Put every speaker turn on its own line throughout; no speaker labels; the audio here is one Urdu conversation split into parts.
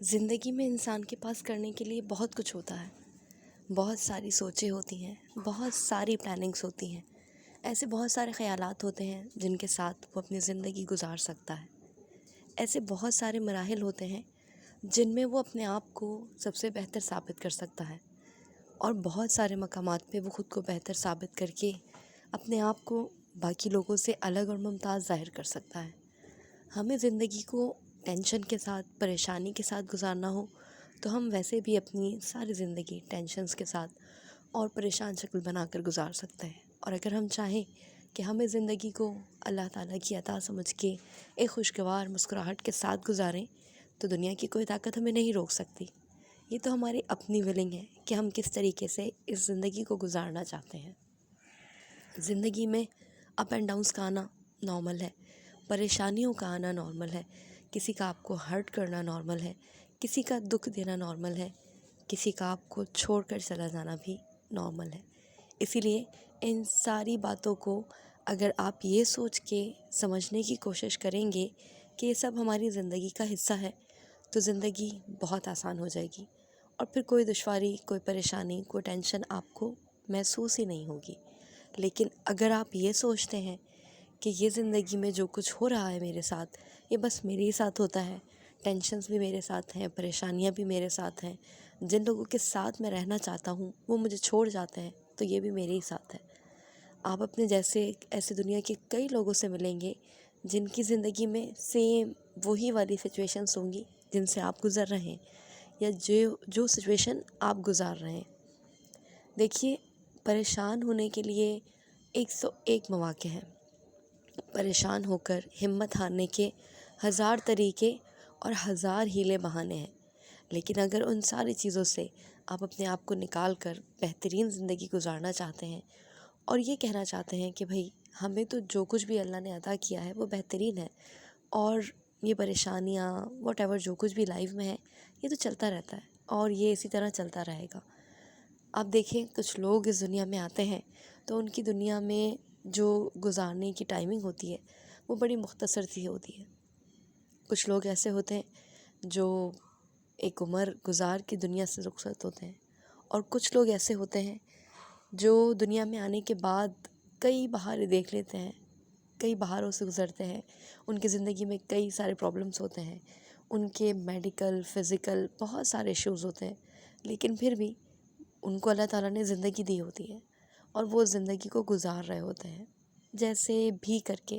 زندگی میں انسان کے پاس کرنے کے لیے بہت کچھ ہوتا ہے، بہت ساری سوچیں ہوتی ہیں، بہت ساری پلاننگز ہوتی ہیں، ایسے بہت سارے خیالات ہوتے ہیں جن کے ساتھ وہ اپنی زندگی گزار سکتا ہے۔ ایسے بہت سارے مراحل ہوتے ہیں جن میں وہ اپنے آپ کو سب سے بہتر ثابت کر سکتا ہے، اور بہت سارے مقامات پہ وہ خود کو بہتر ثابت کر کے اپنے آپ کو باقی لوگوں سے الگ اور ممتاز ظاہر کر سکتا ہے۔ ہمیں زندگی کو ٹینشن کے ساتھ، پریشانی کے ساتھ گزارنا ہو تو ہم ویسے بھی اپنی ساری زندگی ٹینشنز کے ساتھ اور پریشان شکل بنا کر گزار سکتے ہیں، اور اگر ہم چاہیں کہ ہمیں زندگی کو اللہ تعالیٰ کی عطا سمجھ کے ایک خوشگوار مسکراہٹ کے ساتھ گزاریں تو دنیا کی کوئی طاقت ہمیں نہیں روک سکتی۔ یہ تو ہماری اپنی ولنگ ہے کہ ہم کس طریقے سے اس زندگی کو گزارنا چاہتے ہیں۔ زندگی میں اپ اینڈ ڈاؤنس کا آنا نارمل ہے، پریشانیوں کا آنا نارمل ہے، کسی کا آپ کو ہرٹ کرنا نارمل ہے، کسی کا دکھ دینا نارمل ہے، کسی کا آپ کو چھوڑ کر چلا جانا بھی نارمل ہے۔ اسی لیے ان ساری باتوں کو اگر آپ یہ سوچ کے سمجھنے کی کوشش کریں گے کہ یہ سب ہماری زندگی کا حصہ ہے تو زندگی بہت آسان ہو جائے گی، اور پھر کوئی دشواری، کوئی پریشانی، کوئی ٹینشن آپ کو محسوس ہی نہیں ہوگی۔ لیکن اگر آپ یہ سوچتے ہیں کہ یہ زندگی میں جو کچھ ہو رہا ہے میرے ساتھ، یہ بس میرے ہی ساتھ ہوتا ہے، ٹینشنز بھی میرے ساتھ ہیں، پریشانیاں بھی میرے ساتھ ہیں، جن لوگوں کے ساتھ میں رہنا چاہتا ہوں وہ مجھے چھوڑ جاتے ہیں تو یہ بھی میرے ہی ساتھ ہے۔ آپ اپنے جیسے ایسے دنیا کے کئی لوگوں سے ملیں گے جن کی زندگی میں سیم وہی والی سچویشنز ہوں گی جن سے آپ گزر رہے ہیں، یا جو سچویشن آپ گزار رہے ہیں۔ دیکھیے، پریشان ہونے کے لیے 101 مواقع ہیں، پریشان ہو کر ہمت ہارنے کے 1000 طریقے اور 1000 ہیلے بہانے ہیں، لیکن اگر ان ساری چیزوں سے آپ اپنے آپ کو نکال کر بہترین زندگی گزارنا چاہتے ہیں اور یہ کہنا چاہتے ہیں کہ بھئی ہمیں تو جو کچھ بھی اللہ نے عطا کیا ہے وہ بہترین ہے، اور یہ پریشانیاں واٹ ایور جو کچھ بھی لائف میں ہے یہ تو چلتا رہتا ہے اور یہ اسی طرح چلتا رہے گا۔ آپ دیکھیں، کچھ لوگ اس دنیا میں آتے ہیں تو ان کی دنیا میں جو گزارنے کی ٹائمنگ ہوتی ہے وہ بڑی مختصر سی ہوتی ہے۔ کچھ لوگ ایسے ہوتے ہیں جو ایک عمر گزار کے دنیا سے رخصت ہوتے ہیں، اور کچھ لوگ ایسے ہوتے ہیں جو دنیا میں آنے کے بعد کئی بہاریں دیکھ لیتے ہیں، کئی بہاروں سے گزرتے ہیں، ان کی زندگی میں کئی سارے پرابلمس ہوتے ہیں، ان کے میڈیکل، فزیکل بہت سارے ایشوز ہوتے ہیں، لیکن پھر بھی ان کو اللہ تعالیٰ نے زندگی دی ہوتی ہے اور وہ زندگی کو گزار رہے ہوتے ہیں جیسے بھی کر کے۔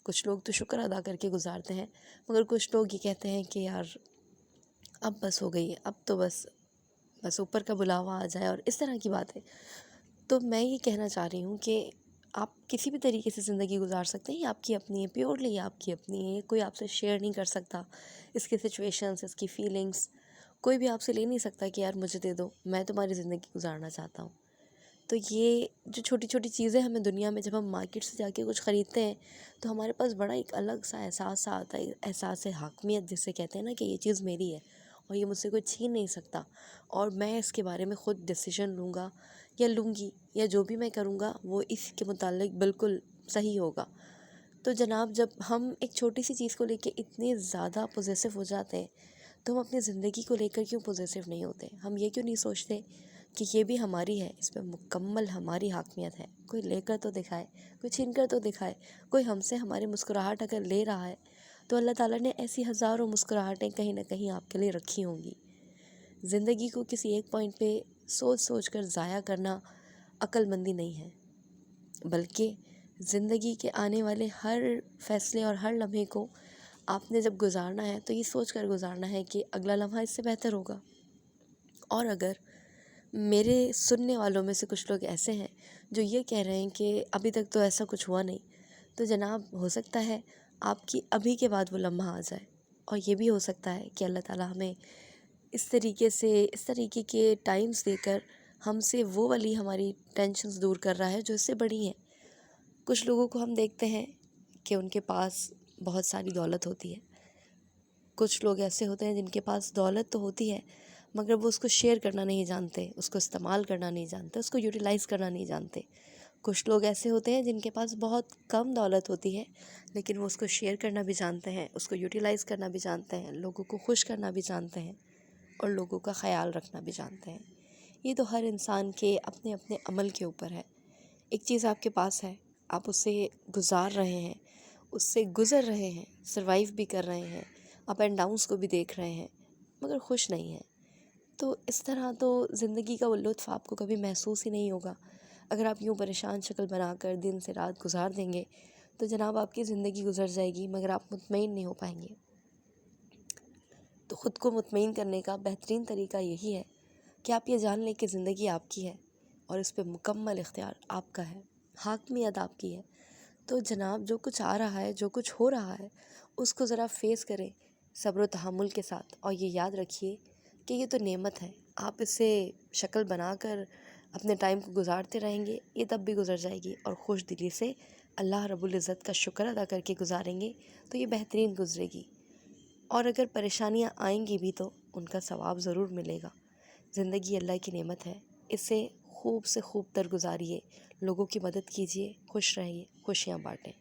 کچھ لوگ تو شکر ادا کر کے گزارتے ہیں، مگر کچھ لوگ یہ کہتے ہیں کہ یار اب بس ہو گئی، اب تو بس اوپر کا بلاوا آ جائے، اور اس طرح کی بات ہے۔ تو میں یہ کہنا چاہ رہی ہوں کہ آپ کسی بھی طریقے سے زندگی گزار سکتے ہیں، یہ آپ کی اپنی ہے، پیورلی آپ کی اپنی ہے، کوئی آپ سے شیئر نہیں کر سکتا اس کی سچویشنز، اس کی فیلنگز، کوئی بھی آپ سے لے نہیں سکتا کہ یار مجھے دے دو، میں تمہاری زندگی گزارنا چاہتا ہوں۔ تو یہ جو چھوٹی چھوٹی چیزیں ہمیں دنیا میں جب ہم مارکیٹ سے جا کے کچھ خریدتے ہیں تو ہمارے پاس بڑا ایک الگ سا احساس سا آتا ہے، احساس حاکمیت جسے کہتے ہیں نا، کہ یہ چیز میری ہے اور یہ مجھ سے کوئی چھین نہیں سکتا، اور میں اس کے بارے میں خود ڈیسیژن لوں گا یا لوں گی، یا جو بھی میں کروں گا وہ اس کے متعلق بالکل صحیح ہوگا۔ تو جناب، جب ہم ایک چھوٹی سی چیز کو لے کے اتنے زیادہ پوزیسو ہو جاتے ہیں تو ہم اپنی زندگی کو لے کر کیوں پوزیسو نہیں ہوتے؟ ہم یہ کیوں نہیں سوچتے کہ یہ بھی ہماری ہے، اس پہ مکمل ہماری حاکمیت ہے؟ کوئی لے کر تو دکھائے، کوئی چھین کر تو دکھائے، کوئی ہم سے ہماری مسکراہٹ اگر لے رہا ہے تو اللہ تعالیٰ نے ایسی ہزاروں مسکراہٹیں کہیں نہ کہیں آپ کے لیے رکھی ہوں گی۔ زندگی کو کسی ایک پوائنٹ پہ سوچ سوچ کر ضائع کرنا عقل مندی نہیں ہے، بلکہ زندگی کے آنے والے ہر فیصلے اور ہر لمحے کو آپ نے جب گزارنا ہے تو یہ سوچ کر گزارنا ہے کہ اگلا لمحہ اس سے بہتر ہوگا۔ اور اگر میرے سننے والوں میں سے کچھ لوگ ایسے ہیں جو یہ کہہ رہے ہیں کہ ابھی تک تو ایسا کچھ ہوا نہیں، تو جناب ہو سکتا ہے آپ کی ابھی کے بعد وہ لمحہ آ جائے، اور یہ بھی ہو سکتا ہے کہ اللہ تعالیٰ ہمیں اس طریقے کے ٹائمز دے کر ہم سے وہ والی ہماری ٹینشنز دور کر رہا ہے جو اس سے بڑی ہیں۔ کچھ لوگوں کو ہم دیکھتے ہیں کہ ان کے پاس بہت ساری دولت ہوتی ہے، کچھ لوگ ایسے ہوتے ہیں جن کے پاس دولت تو ہوتی ہے مگر وہ اس کو شیئر کرنا نہیں جانتے، اس کو استعمال کرنا نہیں جانتے، اس کو یوٹیلائز کرنا نہیں جانتے۔ کچھ لوگ ایسے ہوتے ہیں جن کے پاس بہت کم دولت ہوتی ہے، لیکن وہ اس کو شیئر کرنا بھی جانتے ہیں، اس کو یوٹیلائز کرنا بھی جانتے ہیں، لوگوں کو خوش کرنا بھی جانتے ہیں اور لوگوں کا خیال رکھنا بھی جانتے ہیں۔ یہ تو ہر انسان کے اپنے اپنے عمل کے اوپر ہے۔ ایک چیز آپ کے پاس ہے، آپ اس سے گزار رہے ہیں، اس سے گزر رہے ہیں، سروائیو بھی کر رہے ہیں، اپ اینڈ ڈاؤنس کو بھی دیکھ رہے ہیں، مگر خوش نہیں ہیں، تو اس طرح تو زندگی کا وہ لطف آپ کو کبھی محسوس ہی نہیں ہوگا۔ اگر آپ یوں پریشان شکل بنا کر دن سے رات گزار دیں گے تو جناب آپ کی زندگی گزر جائے گی، مگر آپ مطمئن نہیں ہو پائیں گے۔ تو خود کو مطمئن کرنے کا بہترین طریقہ یہی ہے کہ آپ یہ جان لیں کہ زندگی آپ کی ہے اور اس پہ مکمل اختیار آپ کا ہے، حاکمیت آپ کی ہے۔ تو جناب جو کچھ آ رہا ہے، جو کچھ ہو رہا ہے، اس کو ذرا فیس کریں صبر و تحمل کے ساتھ، اور یہ یاد رکھیے کہ یہ تو نعمت ہے، آپ اس سے شکل بنا کر اپنے ٹائم کو گزارتے رہیں گے، یہ تب بھی گزر جائے گی، اور خوش دلی سے اللہ رب العزت کا شکر ادا کر کے گزاریں گے تو یہ بہترین گزرے گی۔ اور اگر پریشانیاں آئیں گی بھی تو ان کا ثواب ضرور ملے گا۔ زندگی اللہ کی نعمت ہے، اسے خوب سے خوب تر گزاریے، لوگوں کی مدد کیجیے، خوش رہیے، خوشیاں بانٹیں۔